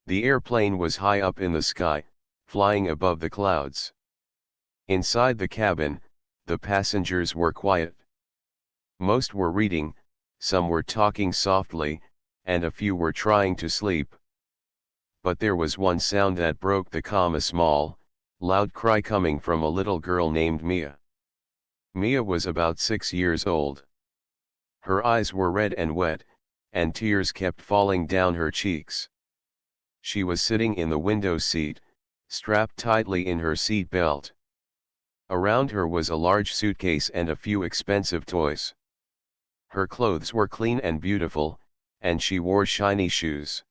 The airplane was high up in the sky, flying above the clouds. Inside the cabin, the passengers were quiet. Most were reading, some were talking softly, and a few were trying to sleep. But there was one sound that broke the calm, a small, loud cry coming from a little girl named Mia. Mia was about 6 years old. Her eyes were red and wet, and tears kept falling down her cheeks. She was sitting in the window seat, strapped tightly in her seat belt. Around her was a large suitcase and a few expensive toys. Her clothes were clean and beautiful, and she wore shiny shoes.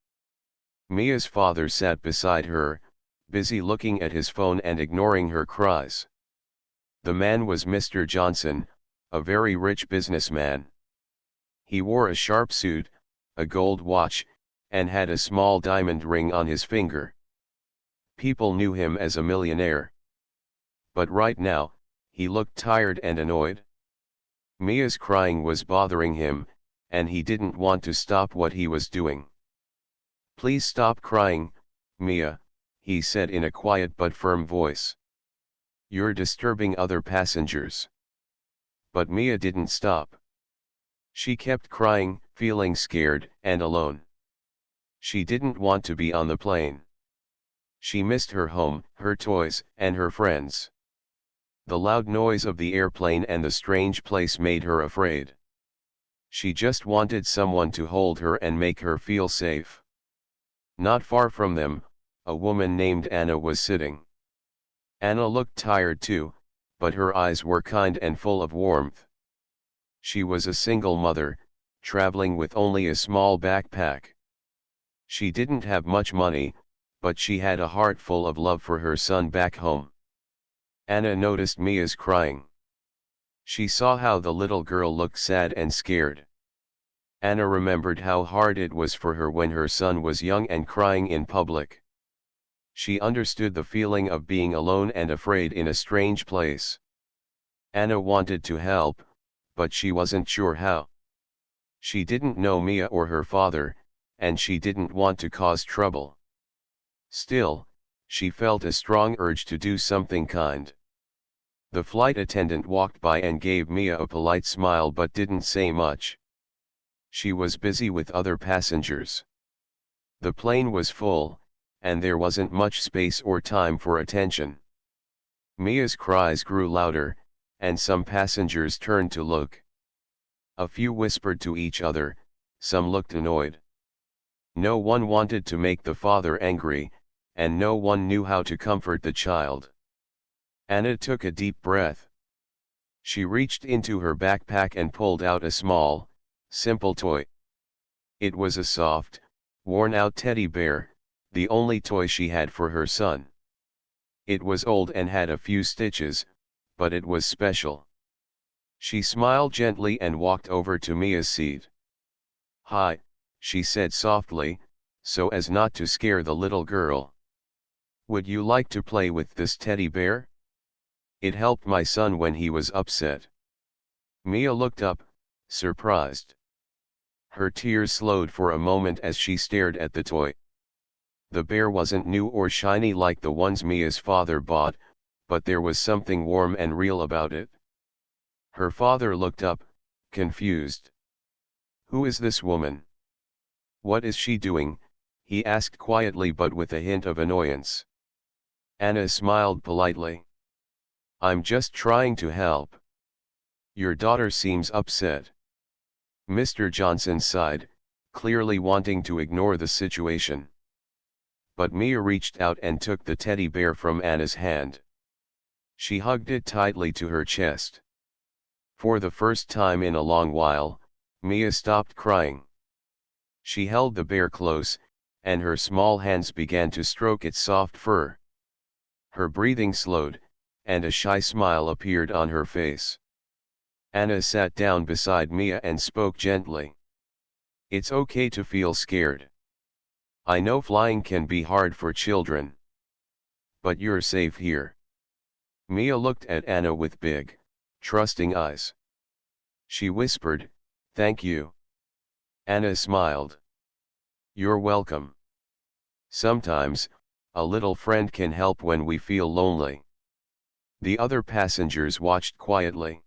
Mia's father sat beside her, busy looking at his phone and ignoring her cries. The man was Mr. Johnson, a very rich businessman. He wore a sharp suit, a gold watch, and had a small diamond ring on his finger. People knew him as a millionaire. But right now, he looked tired and annoyed. Mia's crying was bothering him, and he didn't want to stop what he was doing. "Please stop crying, Mia," he said in a quiet but firm voice. "You're disturbing other passengers." But Mia didn't stop. She kept crying, feeling scared and alone. She didn't want to be on the plane. She missed her home, her toys, and her friends. The loud noise of the airplane and the strange place made her afraid. She just wanted someone to hold her and make her feel safe. Not far from them, a woman named Anna was sitting. Anna looked tired too, but her eyes were kind and full of warmth. She was a single mother, traveling with only a small backpack. She didn't have much money, but she had a heart full of love for her son back home. Anna noticed Mia's crying. She saw how the little girl looked sad and scared. Anna remembered how hard it was for her when her son was young and crying in public. She understood the feeling of being alone and afraid in a strange place. Anna wanted to help, but she wasn't sure how. She didn't know Mia or her father, and she didn't want to cause trouble. Still, she felt a strong urge to do something kind. The flight attendant walked by and gave Mia a polite smile but didn't say much. She was busy with other passengers. The plane was full, and there wasn't much space or time for attention. Mia's cries grew louder, and some passengers turned to look. A few whispered to each other, some looked annoyed. No one wanted to make the father angry, and no one knew how to comfort the child. Anna took a deep breath. She reached into her backpack and pulled out a small, simple toy. It was a soft, worn-out teddy bear, the only toy she had for her son. It was old and had a few stitches, but it was special. She smiled gently and walked over to Mia's seat. "Hi," she said softly, so as not to scare the little girl. "Would you like to play with this teddy bear? It helped my son when he was upset." Mia looked up, surprised. Her tears slowed for a moment as she stared at the toy. The bear wasn't new or shiny like the ones Mia's father bought, but there was something warm and real about it. Her father looked up, confused. "Who is this woman? What is she doing?" he asked quietly but with a hint of annoyance. Anna smiled politely. "I'm just trying to help. Your daughter seems upset." Mr. Johnson sighed, clearly wanting to ignore the situation. But Mia reached out and took the teddy bear from Anna's hand. She hugged it tightly to her chest. For the first time in a long while, Mia stopped crying. She held the bear close, and her small hands began to stroke its soft fur. Her breathing slowed, and a shy smile appeared on her face. Anna sat down beside Mia and spoke gently. "It's okay to feel scared. I know flying can be hard for children. But you're safe here." Mia looked at Anna with big, trusting eyes. She whispered, "Thank you." Anna smiled. "You're welcome." Sometimes, a little friend can help when we feel lonely. The other passengers watched quietly.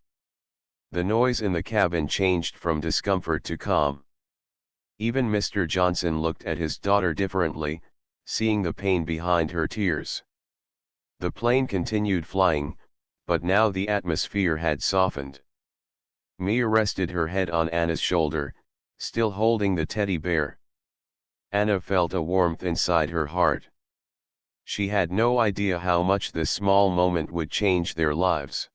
The noise in the cabin changed from discomfort to calm. Even Mr. Johnson looked at his daughter differently, seeing the pain behind her tears. The plane continued flying, but now the atmosphere had softened. Mia rested her head on Anna's shoulder, still holding the teddy bear. Anna felt a warmth inside her heart. She had no idea how much this small moment would change their lives.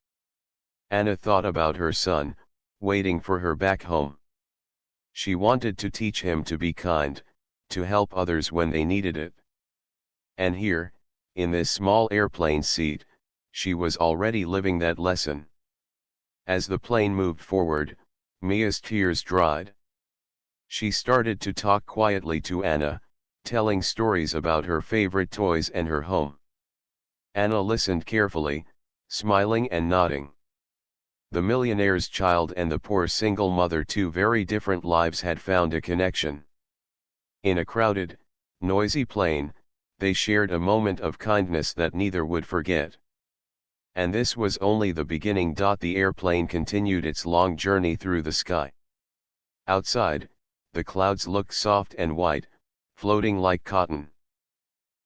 Anna thought about her son, waiting for her back home. She wanted to teach him to be kind, to help others when they needed it. And here, in this small airplane seat, she was already living that lesson. As the plane moved forward, Mia's tears dried. She started to talk quietly to Anna, telling stories about her favorite toys and her home. Anna listened carefully, smiling and nodding. The millionaire's child and the poor single mother, two very different lives, had found a connection. In a crowded, noisy plane, they shared a moment of kindness that neither would forget. And this was only the beginning. The airplane continued its long journey through the sky. Outside, the clouds looked soft and white, floating like cotton.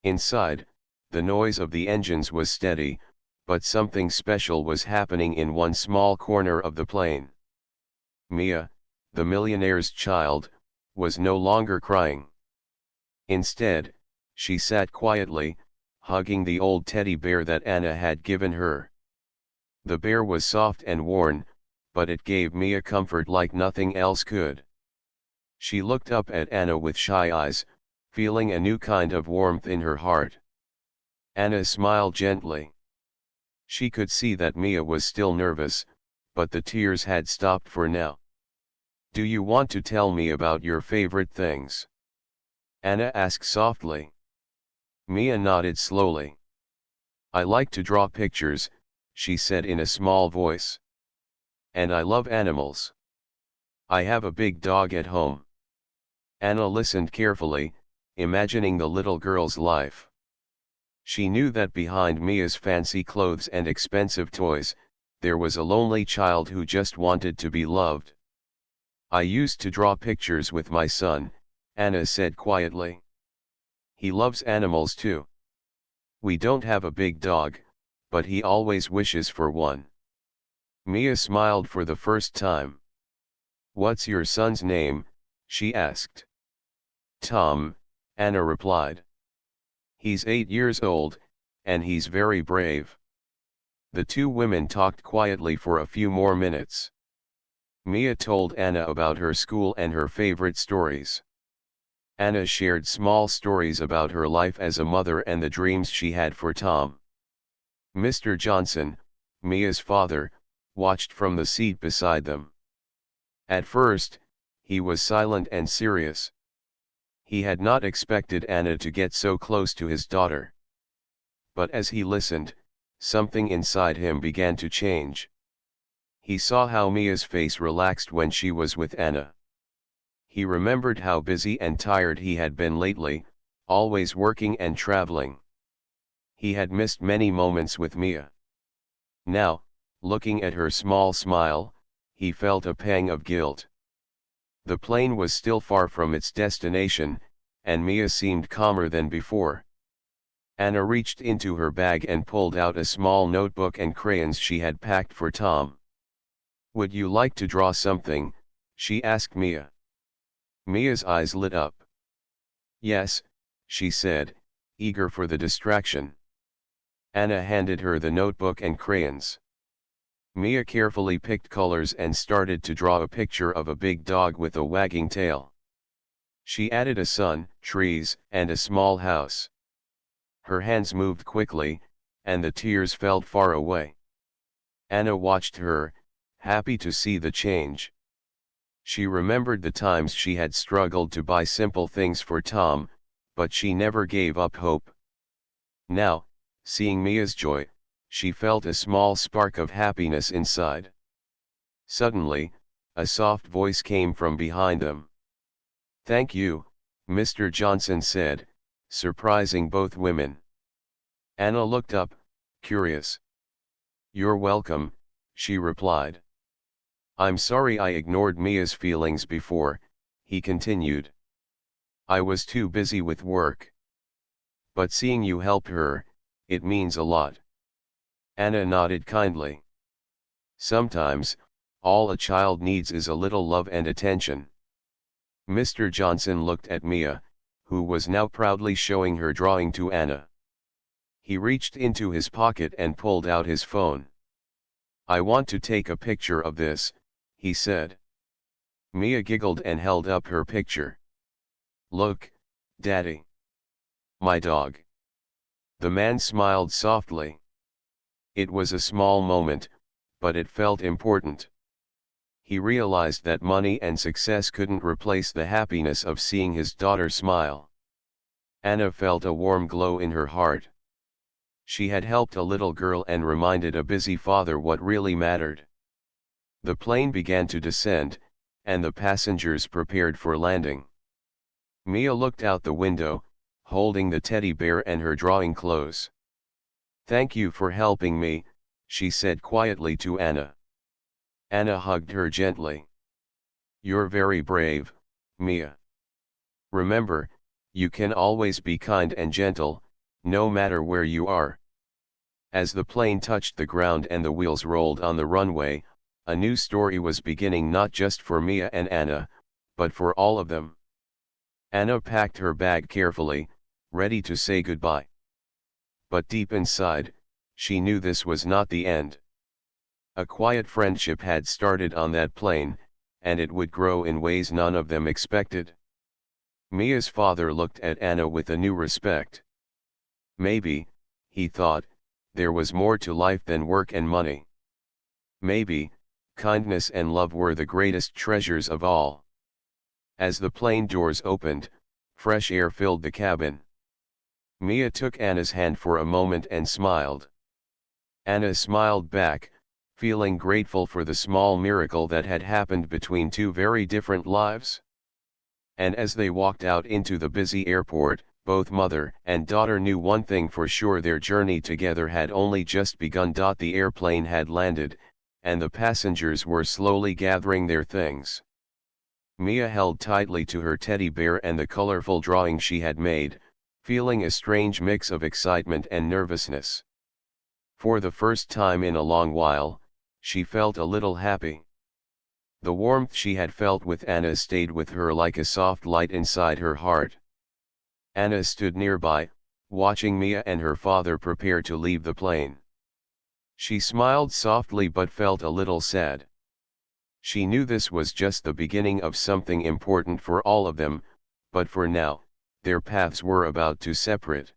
Inside, the noise of the engines was steady, but something special was happening in one small corner of the plane. Mia, the millionaire's child, was no longer crying. Instead, she sat quietly, hugging the old teddy bear that Anna had given her. The bear was soft and worn, but it gave Mia comfort like nothing else could. She looked up at Anna with shy eyes, feeling a new kind of warmth in her heart. Anna smiled gently. She could see that Mia was still nervous, but the tears had stopped for now. "Do you want to tell me about your favorite things?" Anna asked softly. Mia nodded slowly. "I like to draw pictures," she said in a small voice. "And I love animals. I have a big dog at home." Anna listened carefully, imagining the little girl's life. She knew that behind Mia's fancy clothes and expensive toys, there was a lonely child who just wanted to be loved. "I used to draw pictures with my son," Anna said quietly. "He loves animals too. We don't have a big dog, but he always wishes for one." Mia smiled for the first time. "What's your son's name?" she asked. "Tom," Anna replied. "He's 8 years old, and he's very brave." The two women talked quietly for a few more minutes. Mia told Anna about her school and her favorite stories. Anna shared small stories about her life as a mother and the dreams she had for Tom. Mr. Johnson, Mia's father, watched from the seat beside them. At first, he was silent and serious. He had not expected Anna to get so close to his daughter. But as he listened, something inside him began to change. He saw how Mia's face relaxed when she was with Anna. He remembered how busy and tired he had been lately, always working and traveling. He had missed many moments with Mia. Now, looking at her small smile, he felt a pang of guilt. The plane was still far from its destination, and Mia seemed calmer than before. Anna reached into her bag and pulled out a small notebook and crayons she had packed for Tom. "Would you like to draw something?" she asked Mia. Mia's eyes lit up. "Yes," she said, eager for the distraction. Anna handed her the notebook and crayons. Mia carefully picked colors and started to draw a picture of a big dog with a wagging tail. She added a sun, trees, and a small house. Her hands moved quickly, and the tears fell far away. Anna watched her, happy to see the change. She remembered the times she had struggled to buy simple things for Tom, but she never gave up hope. Now, seeing Mia's joy, she felt a small spark of happiness inside. Suddenly, a soft voice came from behind them. "Thank you," Mr. Johnson said, surprising both women. Anna looked up, curious. "You're welcome," she replied. "I'm sorry I ignored Mia's feelings before," he continued. "I was too busy with work. But seeing you help her, it means a lot." Anna nodded kindly. "Sometimes, all a child needs is a little love and attention." Mr. Johnson looked at Mia, who was now proudly showing her drawing to Anna. He reached into his pocket and pulled out his phone. "I want to take a picture of this," he said. Mia giggled and held up her picture. "Look, Daddy. My dog." The man smiled softly. It was a small moment, but it felt important. He realized that money and success couldn't replace the happiness of seeing his daughter smile. Anna felt a warm glow in her heart. She had helped a little girl and reminded a busy father what really mattered. The plane began to descend, and the passengers prepared for landing. Mia looked out the window, holding the teddy bear and her drawing close. "Thank you for helping me," she said quietly to Anna. Anna hugged her gently. "You're very brave, Mia. Remember, you can always be kind and gentle, no matter where you are." As the plane touched the ground and the wheels rolled on the runway, a new story was beginning, not just for Mia and Anna, but for all of them. Anna packed her bag carefully, ready to say goodbye. But deep inside, she knew this was not the end. A quiet friendship had started on that plane, and it would grow in ways none of them expected. Mia's father looked at Anna with a new respect. Maybe, he thought, there was more to life than work and money. Maybe, kindness and love were the greatest treasures of all. As the plane doors opened, fresh air filled the cabin. Mia took Anna's hand for a moment and smiled. Anna smiled back, feeling grateful for the small miracle that had happened between two very different lives. And as they walked out into the busy airport, both mother and daughter knew one thing for sure: their journey together had only just begun. The airplane had landed, and the passengers were slowly gathering their things. Mia held tightly to her teddy bear and the colorful drawing she had made, feeling a strange mix of excitement and nervousness. For the first time in a long while, she felt a little happy. The warmth she had felt with Anna stayed with her like a soft light inside her heart. Anna stood nearby, watching Mia and her father prepare to leave the plane. She smiled softly but felt a little sad. She knew this was just the beginning of something important for all of them, but for now, their paths were about to separate.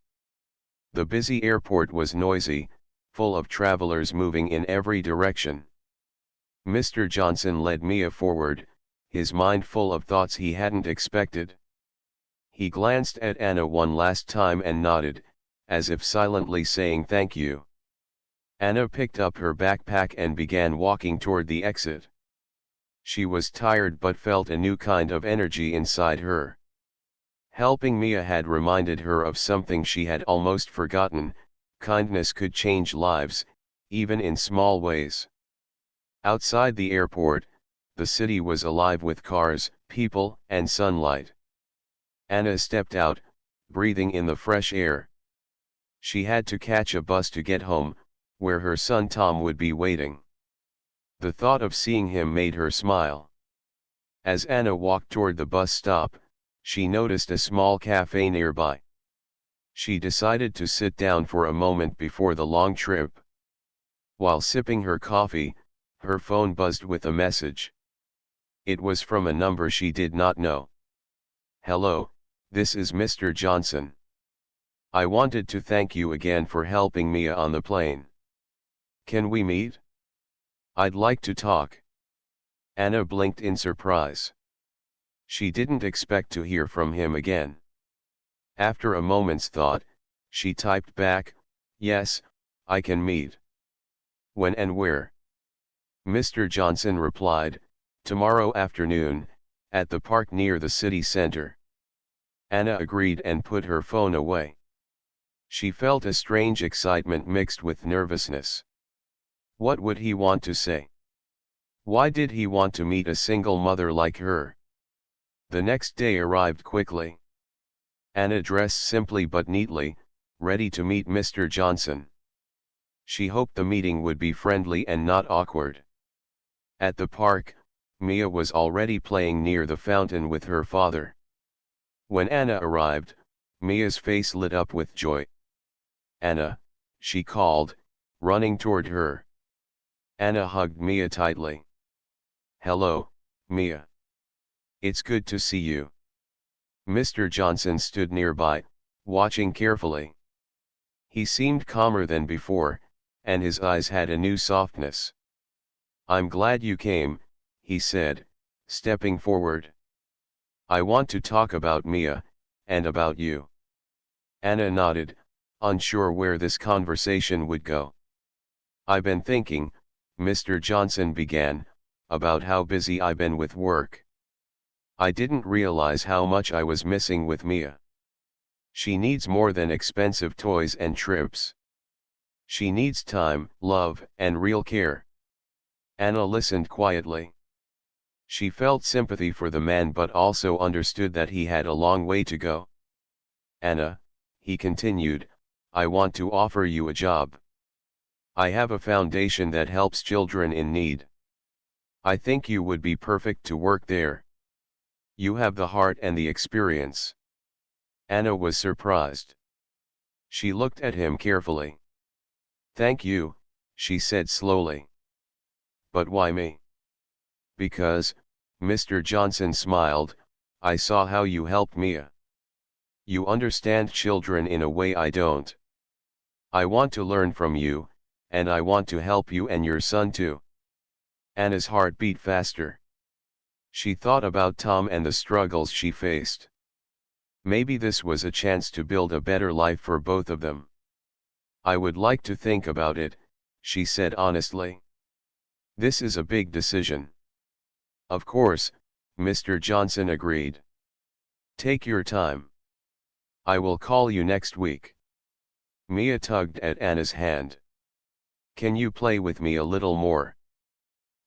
The busy airport was noisy, full of travelers moving in every direction. Mr. Johnson led Mia forward, his mind full of thoughts he hadn't expected. He glanced at Anna one last time and nodded, as if silently saying thank you. Anna picked up her backpack and began walking toward the exit. She was tired but felt a new kind of energy inside her. Helping Mia had reminded her of something she had almost forgotten: kindness could change lives, even in small ways. Outside the airport, the city was alive with cars, people, and sunlight. Anna stepped out, breathing in the fresh air. She had to catch a bus to get home, where her son Tom would be waiting. The thought of seeing him made her smile. As Anna walked toward the bus stop, she noticed a small cafe nearby. She decided to sit down for a moment before the long trip. While sipping her coffee, her phone buzzed with a message. It was from a number she did not know. "Hello, this is Mr. Johnson. I wanted to thank you again for helping Mia on the plane. Can we meet? I'd like to talk." Anna blinked in surprise. She didn't expect to hear from him again. After a moment's thought, she typed back, "Yes, I can meet. When and where?" Mr. Johnson replied, "Tomorrow afternoon, at the park near the city center." Anna agreed and put her phone away. She felt a strange excitement mixed with nervousness. What would he want to say? Why did he want to meet a single mother like her? The next day arrived quickly. Anna dressed simply but neatly, ready to meet Mr. Johnson. She hoped the meeting would be friendly and not awkward. At the park, Mia was already playing near the fountain with her father. When Anna arrived, Mia's face lit up with joy. "Anna," she called, running toward her. Anna hugged Mia tightly. "Hello, Mia. It's good to see you." Mr. Johnson stood nearby, watching carefully. He seemed calmer than before, and his eyes had a new softness. "I'm glad you came," he said, stepping forward. "I want to talk about Mia, and about you." Anna nodded, unsure where this conversation would go. "I've been thinking," Mr. Johnson began, "about how busy I've been with work. I didn't realize how much I was missing with Mia. She needs more than expensive toys and trips. She needs time, love, and real care." Anna listened quietly. She felt sympathy for the man but also understood that he had a long way to go. "Anna," he continued, "I want to offer you a job. I have a foundation that helps children in need. I think you would be perfect to work there. You have the heart and the experience." Anna was surprised. She looked at him carefully. "Thank you," she said slowly. "But why me?" "Because," Mr. Johnson smiled, "I saw how you helped Mia. You understand children in a way I don't. I want to learn from you, and I want to help you and your son too." Anna's heart beat faster. She thought about Tom and the struggles she faced. Maybe this was a chance to build a better life for both of them. "I would like to think about it," she said honestly. "This is a big decision." "Of course," Mr. Johnson agreed. "Take your time. I will call you next week." Mia tugged at Anna's hand. "Can you play with me a little more?"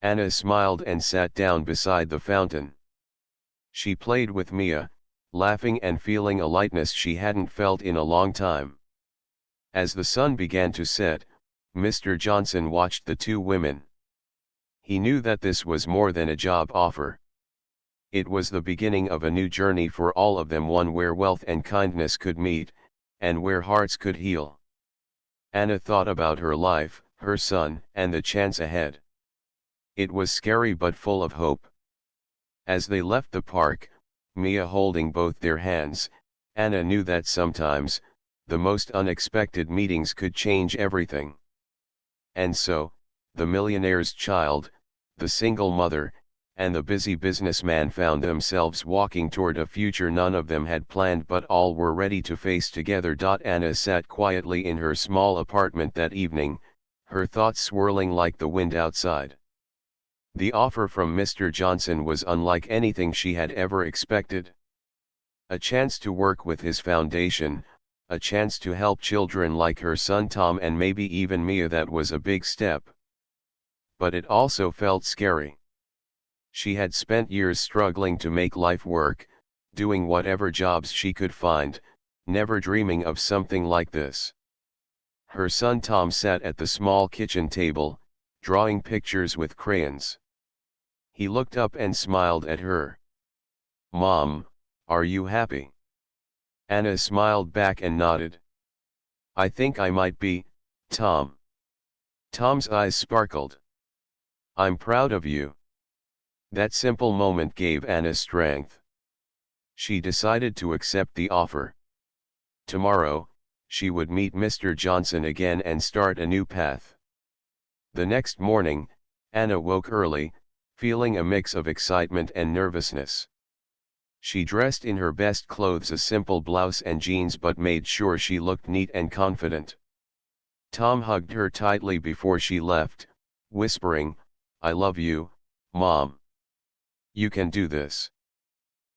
Anna smiled and sat down beside the fountain. She played with Mia, laughing and feeling a lightness she hadn't felt in a long time. As the sun began to set, Mr. Johnson watched the two women. He knew that this was more than a job offer. It was the beginning of a new journey for all of them, one where wealth and kindness could meet, and where hearts could heal. Anna thought about her life, her son, and the chance ahead. It was scary but full of hope. As they left the park, Mia holding both their hands, Anna knew that sometimes, the most unexpected meetings could change everything. And so, the millionaire's child, the single mother, and the busy businessman found themselves walking toward a future none of them had planned but all were ready to face together. Anna sat quietly in her small apartment that evening, her thoughts swirling like the wind outside. The offer from Mr. Johnson was unlike anything she had ever expected. A chance to work with his foundation, a chance to help children like her son Tom and maybe even Mia. That was a big step. But it also felt scary. She had spent years struggling to make life work, doing whatever jobs she could find, never dreaming of something like this. Her son Tom sat at the small kitchen table, drawing pictures with crayons. He looked up and smiled at her. "Mom, are you happy?" Anna smiled back and nodded. "I think I might be, Tom." Tom's eyes sparkled. "I'm proud of you." That simple moment gave Anna strength. She decided to accept the offer. Tomorrow, she would meet Mr. Johnson again and start a new path. The next morning, Anna woke early, feeling a mix of excitement and nervousness. She dressed in her best clothes, a simple blouse and jeans, but made sure she looked neat and confident. Tom hugged her tightly before she left, whispering, "I love you, Mom. You can do this."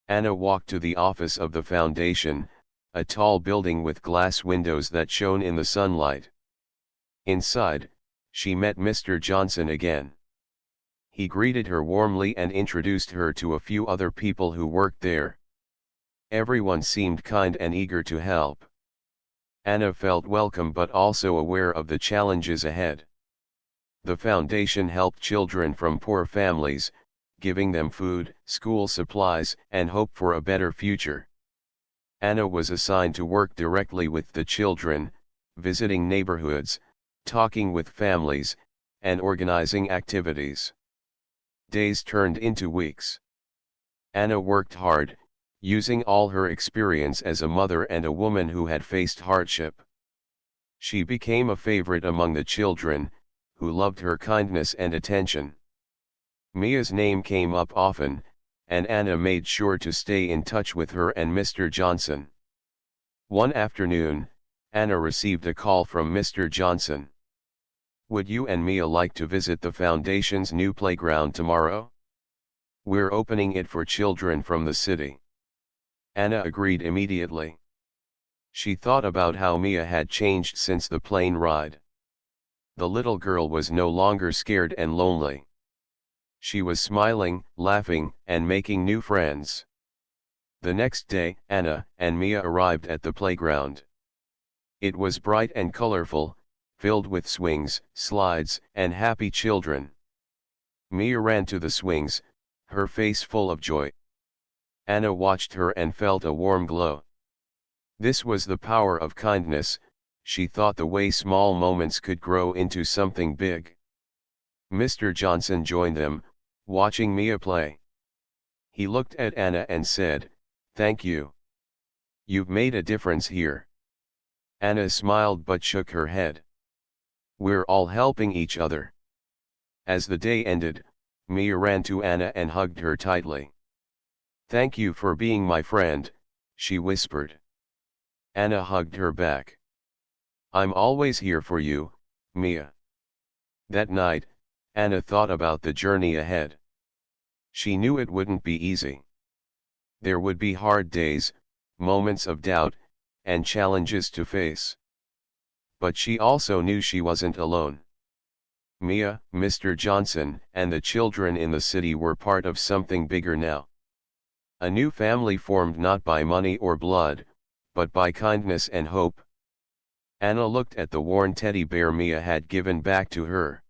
Anna walked to the office of the foundation, a tall building with glass windows that shone in the sunlight. Inside, she met Mr. Johnson again. He greeted her warmly and introduced her to a few other people who worked there. Everyone seemed kind and eager to help. Anna felt welcome but also aware of the challenges ahead. The foundation helped children from poor families, giving them food, school supplies, and hope for a better future. Anna was assigned to work directly with the children, visiting neighborhoods, talking with families, and organizing activities. Days turned into weeks. Anna worked hard, using all her experience as a mother and a woman who had faced hardship. She became a favorite among the children, who loved her kindness and attention. Mia's name came up often, and Anna made sure to stay in touch with her and Mr. Johnson. One afternoon, Anna received a call from Mr. Johnson. "Would you and Mia like to visit the foundation's new playground tomorrow? We're opening it for children from the city." Anna agreed immediately. She thought about how Mia had changed since the plane ride. The little girl was no longer scared and lonely. She was smiling, laughing, and making new friends. The next day, Anna and Mia arrived at the playground. It was bright and colorful, filled with swings, slides, and happy children. Mia ran to the swings, her face full of joy. Anna watched her and felt a warm glow. This was the power of kindness, she thought, the way small moments could grow into something big. Mr. Johnson joined them, watching Mia play. He looked at Anna and said, "Thank you. You've made a difference here." Anna smiled but shook her head. "We're all helping each other." As the day ended, Mia ran to Anna and hugged her tightly. "Thank you for being my friend," she whispered. Anna hugged her back. "I'm always here for you, Mia." That night, Anna thought about the journey ahead. She knew it wouldn't be easy. There would be hard days, moments of doubt, and challenges to face. But she also knew she wasn't alone. Mia, Mr. Johnson, and the children in the city were part of something bigger now. A new family formed not by money or blood, but by kindness and hope. Anna looked at the worn teddy bear Mia had given back to her.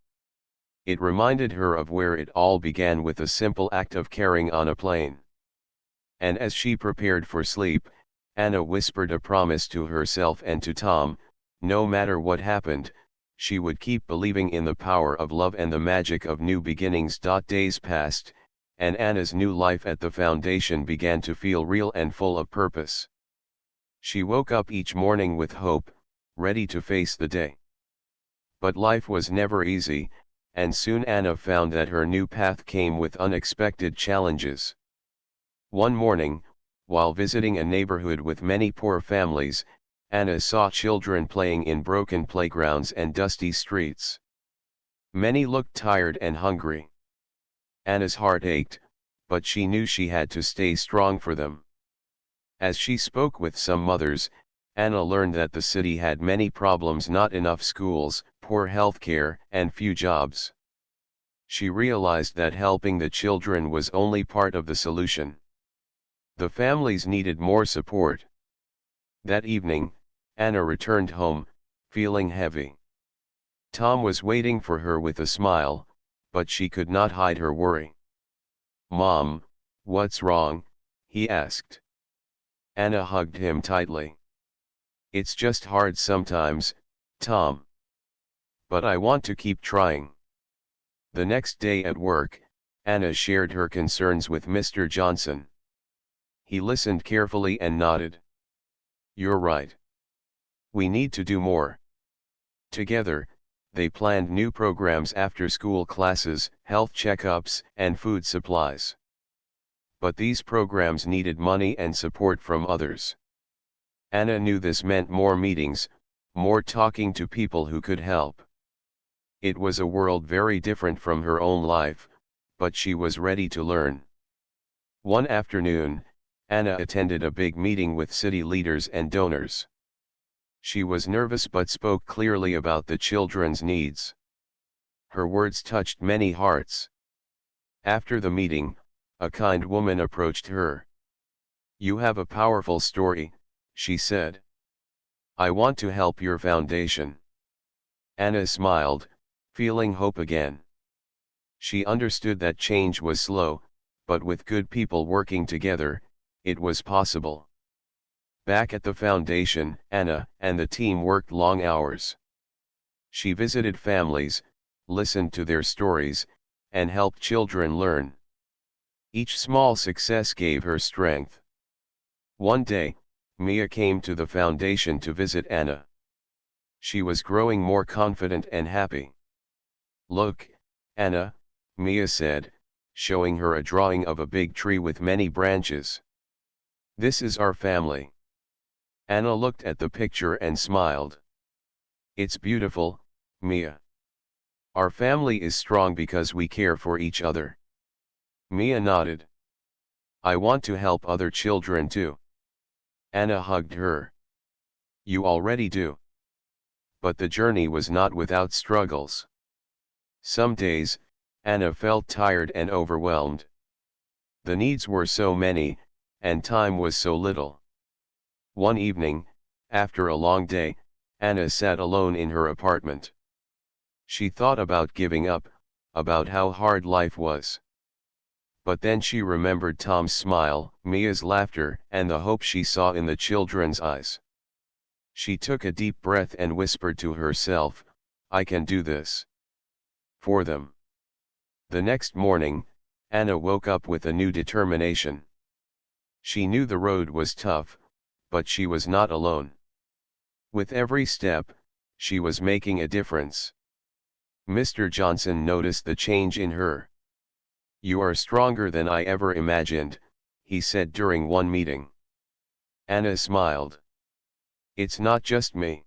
It reminded her of where it all began, with a simple act of caring on a plane. And as she prepared for sleep, Anna whispered a promise to herself and to Tom: no matter what happened, she would keep believing in the power of love and the magic of new beginnings. Days passed, and Anna's new life at the foundation began to feel real and full of purpose. She woke up each morning with hope, ready to face the day. But life was never easy, and soon Anna found that her new path came with unexpected challenges. One morning, while visiting a neighborhood with many poor families, Anna saw children playing in broken playgrounds and dusty streets. Many looked tired and hungry. Anna's heart ached, but she knew she had to stay strong for them. As she spoke with some mothers, Anna learned that the city had many problems: not enough schools, poor healthcare, and few jobs. She realized that helping the children was only part of the solution. The families needed more support. That evening, Anna returned home, feeling heavy. Tom was waiting for her with a smile, but she could not hide her worry. "Mom, what's wrong?" he asked. Anna hugged him tightly. "It's just hard sometimes, Tom. But I want to keep trying." The next day at work, Anna shared her concerns with Mr. Johnson. He listened carefully and nodded. "You're right. We need to do more." Together, they planned new programs: after-school classes, health checkups, and food supplies. But these programs needed money and support from others. Anna knew this meant more meetings, more talking to people who could help. It was a world very different from her own life, but she was ready to learn. One afternoon, Anna attended a big meeting with city leaders and donors. She was nervous but spoke clearly about the children's needs. Her words touched many hearts. After the meeting, a kind woman approached her. "You have a powerful story," she said. "I want to help your foundation." Anna smiled, feeling hope again. She understood that change was slow, but with good people working together, it was possible. Back at the foundation, Anna and the team worked long hours. She visited families, listened to their stories, and helped children learn. Each small success gave her strength. One day, Mia came to the foundation to visit Anna. She was growing more confident and happy. "Look, Anna," Mia said, showing her a drawing of a big tree with many branches. "This is our family." Anna looked at the picture and smiled. "It's beautiful, Mia. Our family is strong because we care for each other." Mia nodded. "I want to help other children too." Anna hugged her. "You already do." But the journey was not without struggles. Some days, Anna felt tired and overwhelmed. The needs were so many, and time was so little. One evening, after a long day, Anna sat alone in her apartment. She thought about giving up, about how hard life was. But then she remembered Tom's smile, Mia's laughter, and the hope she saw in the children's eyes. She took a deep breath and whispered to herself, "I can do this. For them." The next morning, Anna woke up with a new determination. She knew the road was tough, but she was not alone. With every step, she was making a difference. Mr. Johnson noticed the change in her. "You are stronger than I ever imagined," he said during one meeting. Anna smiled. "It's not just me.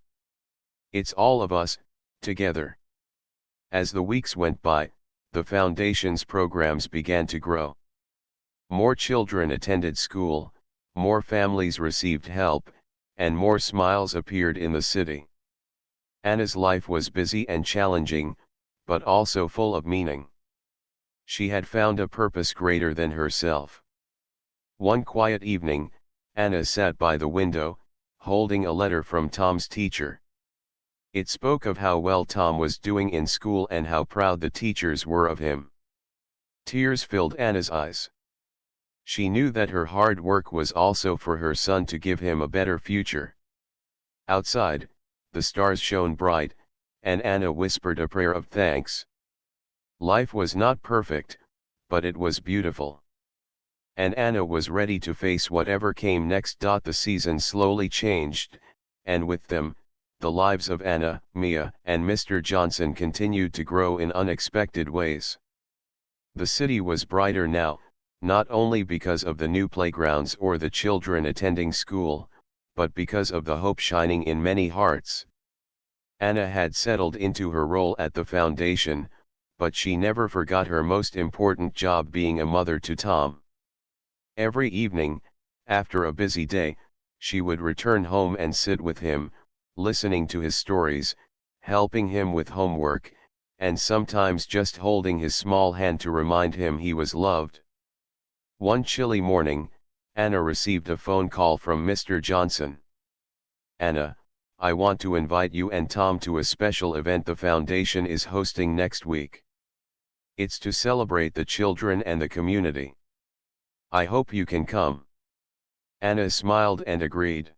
It's all of us, together." As the weeks went by, the foundation's programs began to grow. More children attended school, more families received help, and more smiles appeared in the city. Anna's life was busy and challenging, but also full of meaning. She had found a purpose greater than herself. One quiet evening, Anna sat by the window, holding a letter from Tom's teacher. It spoke of how well Tom was doing in school and how proud the teachers were of him. Tears filled Anna's eyes. She knew that her hard work was also for her son to give him a better future. Outside, the stars shone bright, and Anna whispered a prayer of thanks. Life was not perfect, but it was beautiful. And Anna was ready to face whatever came next. The seasons slowly changed, and with them, the lives of Anna, Mia, and Mr. Johnson continued to grow in unexpected ways. The city was brighter now, not only because of the new playgrounds or the children attending school, but because of the hope shining in many hearts. Anna had settled into her role at the foundation, but she never forgot her most important job, being a mother to Tom. Every evening, after a busy day, she would return home and sit with him, listening to his stories, helping him with homework, and sometimes just holding his small hand to remind him he was loved. One chilly morning, Anna received a phone call from Mr. Johnson. "Anna, I want to invite you and Tom to a special event the foundation is hosting next week. It's to celebrate the children and the community. I hope you can come." Anna smiled and agreed.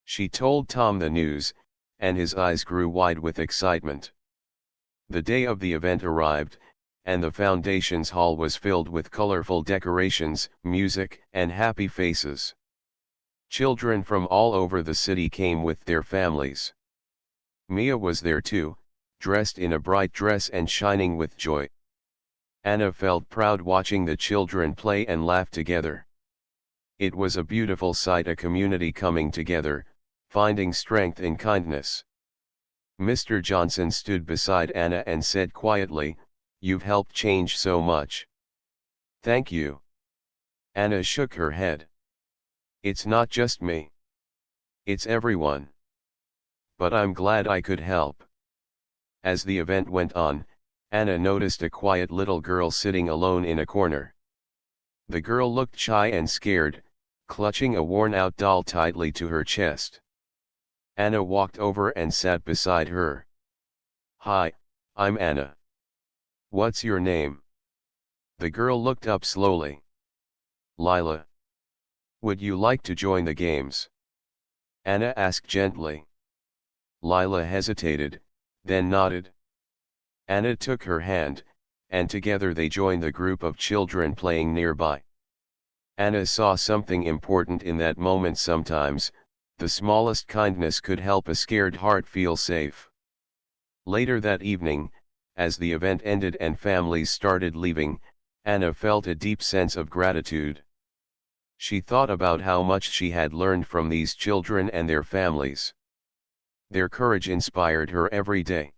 She told Tom the news, and his eyes grew wide with excitement. The day of the event arrived, and the foundation's hall was filled with colorful decorations, music, and happy faces. Children from all over the city came with their families. Mia was there too, dressed in a bright dress and shining with joy. Anna felt proud watching the children play and laugh together. It was a beautiful sight, a community coming together, finding strength in kindness. Mr. Johnson stood beside Anna and said quietly, "You've helped change so much." "Thank you." Anna shook her head. It's not just me. It's everyone. But I'm glad I could help. As the event went on, Anna noticed a quiet little girl sitting alone in a corner. The girl looked shy and scared, clutching a worn-out doll tightly to her chest. Anna walked over and sat beside her. "Hi, I'm Anna. What's your name?" The girl looked up slowly. "Lila. Would you like to join the games?" Anna asked gently. Lila hesitated, then nodded. Anna took her hand, and together they joined the group of children playing nearby. Anna saw something important in that moment. Sometimes, the smallest kindness could help a scared heart feel safe. Later that evening, as the event ended and families started leaving, Anna felt a deep sense of gratitude. She thought about how much she had learned from these children and their families. Their courage inspired her every day.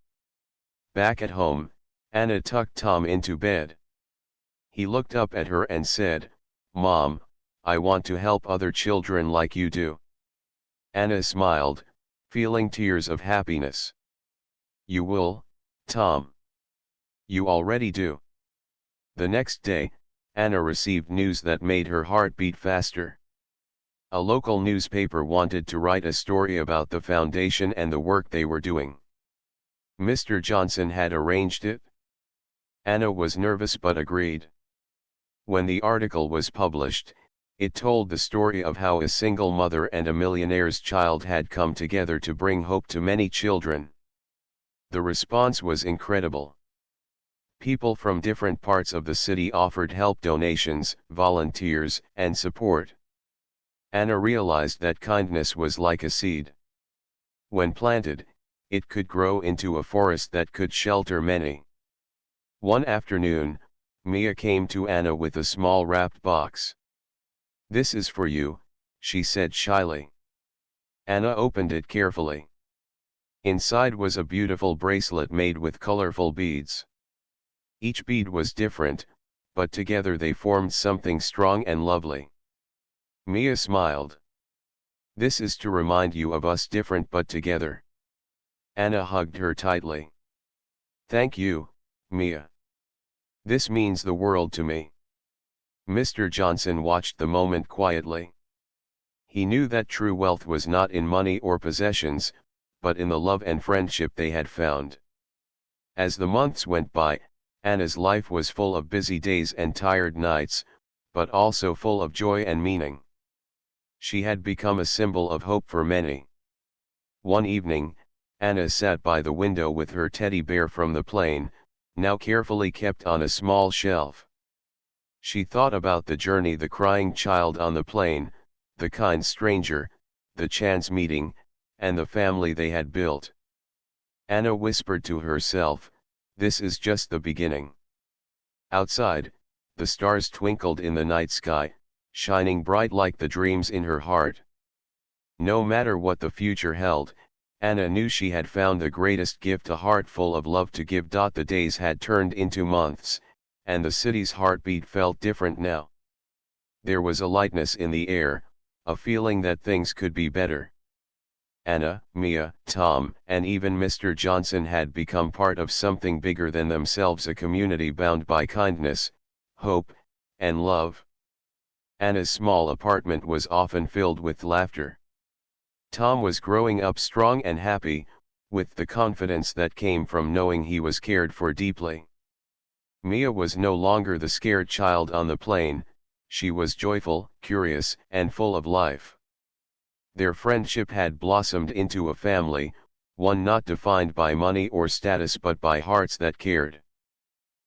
Back at home, Anna tucked Tom into bed. He looked up at her and said, "Mom, I want to help other children like you do." Anna smiled, feeling tears of happiness. "You will, Tom. You already do." The next day, Anna received news that made her heart beat faster. A local newspaper wanted to write a story about the foundation and the work they were doing. Mr. Johnson had arranged it. Anna was nervous but agreed. When the article was published, it told the story of how a single mother and a millionaire's child had come together to bring hope to many children. The response was incredible. People from different parts of the city offered help, donations, volunteers, and support. Anna realized that kindness was like a seed. When planted, it could grow into a forest that could shelter many. One afternoon, Mia came to Anna with a small wrapped box. "This is for you," she said shyly. Anna opened it carefully. Inside was a beautiful bracelet made with colorful beads. Each bead was different, but together they formed something strong and lovely. Mia smiled. "This is to remind you of us, different but together." Anna hugged her tightly. "Thank you, Mia. This means the world to me." Mr. Johnson watched the moment quietly. He knew that true wealth was not in money or possessions, but in the love and friendship they had found. As the months went by, Anna's life was full of busy days and tired nights, but also full of joy and meaning. She had become a symbol of hope for many. One evening, Anna sat by the window with her teddy bear from the plane, now carefully kept on a small shelf. She thought about the journey, the crying child on the plane, the kind stranger, the chance meeting, and the family they had built. Anna whispered to herself, "This is just the beginning." Outside, the stars twinkled in the night sky, shining bright like the dreams in her heart. No matter what the future held, Anna knew she had found the greatest gift, a heart full of love to give. The days had turned into months, and the city's heartbeat felt different now. There was a lightness in the air, a feeling that things could be better. Anna, Mia, Tom, and even Mr. Johnson had become part of something bigger than themselves, a community bound by kindness, hope, and love. Anna's small apartment was often filled with laughter. Tom was growing up strong and happy, with the confidence that came from knowing he was cared for deeply. Mia was no longer the scared child on the plane, she was joyful, curious, and full of life. Their friendship had blossomed into a family, one not defined by money or status but by hearts that cared.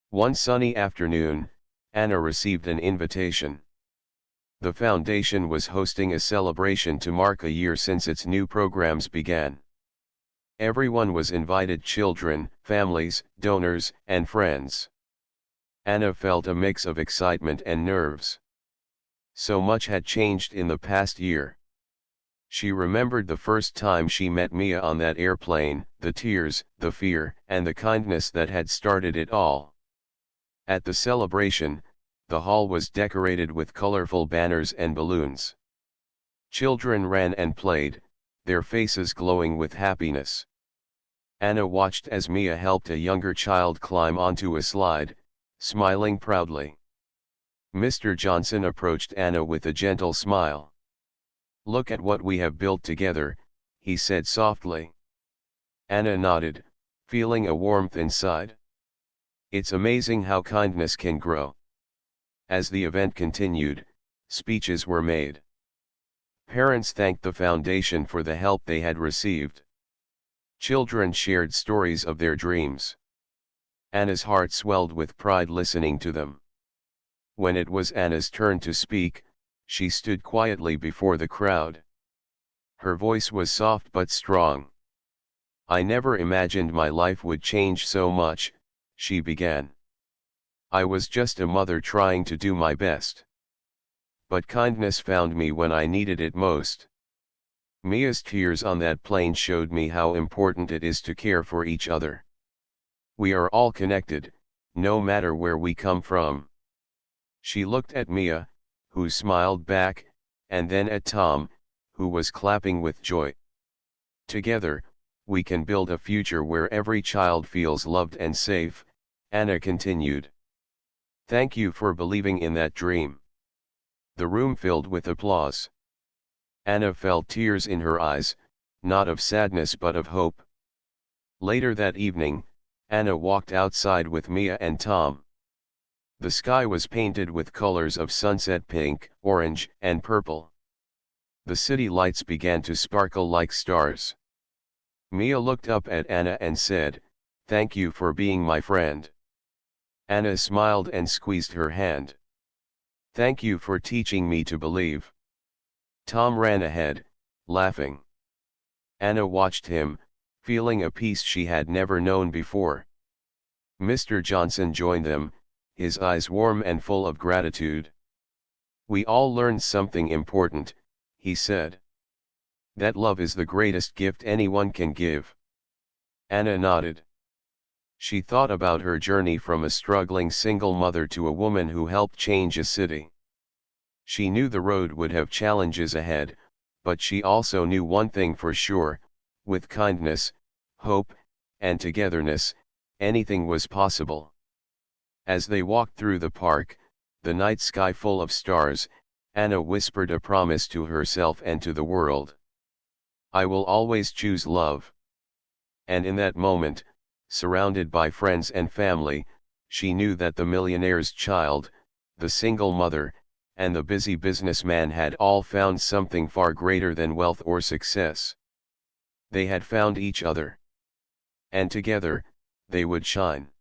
One sunny afternoon, Anna received an invitation. The foundation was hosting a celebration to mark a year since its new programs began. Everyone was invited: children, families, donors, and friends. Anna felt a mix of excitement and nerves. So much had changed in the past year. She remembered the first time she met Mia on that airplane, the tears, the fear, and the kindness that had started it all. At the celebration, the hall was decorated with colorful banners and balloons. Children ran and played, their faces glowing with happiness. Anna watched as Mia helped a younger child climb onto a slide, smiling proudly. Mr. Johnson approached Anna with a gentle smile. "Look at what we have built together," he said softly. Anna nodded, feeling a warmth inside. It's amazing how kindness can grow. As the event continued, speeches were made. Parents thanked the foundation for the help they had received. Children shared stories of their dreams. Anna's heart swelled with pride listening to them. When it was Anna's turn to speak, she stood quietly before the crowd. Her voice was soft but strong. "I never imagined my life would change so much," she began. "I was just a mother trying to do my best. But kindness found me when I needed it most." Mia's tears on that plane showed me how important it is to care for each other. We are all connected, no matter where we come from. She looked at Mia, who smiled back, and then at Tom, who was clapping with joy. "Together, we can build a future where every child feels loved and safe," Anna continued. "Thank you for believing in that dream." The room filled with applause. Anna felt tears in her eyes, not of sadness but of hope. Later that evening, Anna walked outside with Mia and Tom. The sky was painted with colors of sunset pink, orange, and purple. The city lights began to sparkle like stars. Mia looked up at Anna and said, "Thank you for being my friend." Anna smiled and squeezed her hand. "Thank you for teaching me to believe." Tom ran ahead, laughing. Anna watched him, feeling a peace she had never known before. Mr. Johnson joined them, his eyes warm and full of gratitude. "We all learned something important," he said. "That love is the greatest gift anyone can give." Anna nodded. She thought about her journey from a struggling single mother to a woman who helped change a city. She knew the road would have challenges ahead, but she also knew one thing for sure: with kindness, hope, and togetherness, anything was possible. As they walked through the park, the night sky full of stars, Anna whispered a promise to herself and to the world. "I will always choose love." And in that moment, surrounded by friends and family, she knew that the millionaire's child, the single mother, and the busy businessman had all found something far greater than wealth or success. They had found each other. And together, they would shine.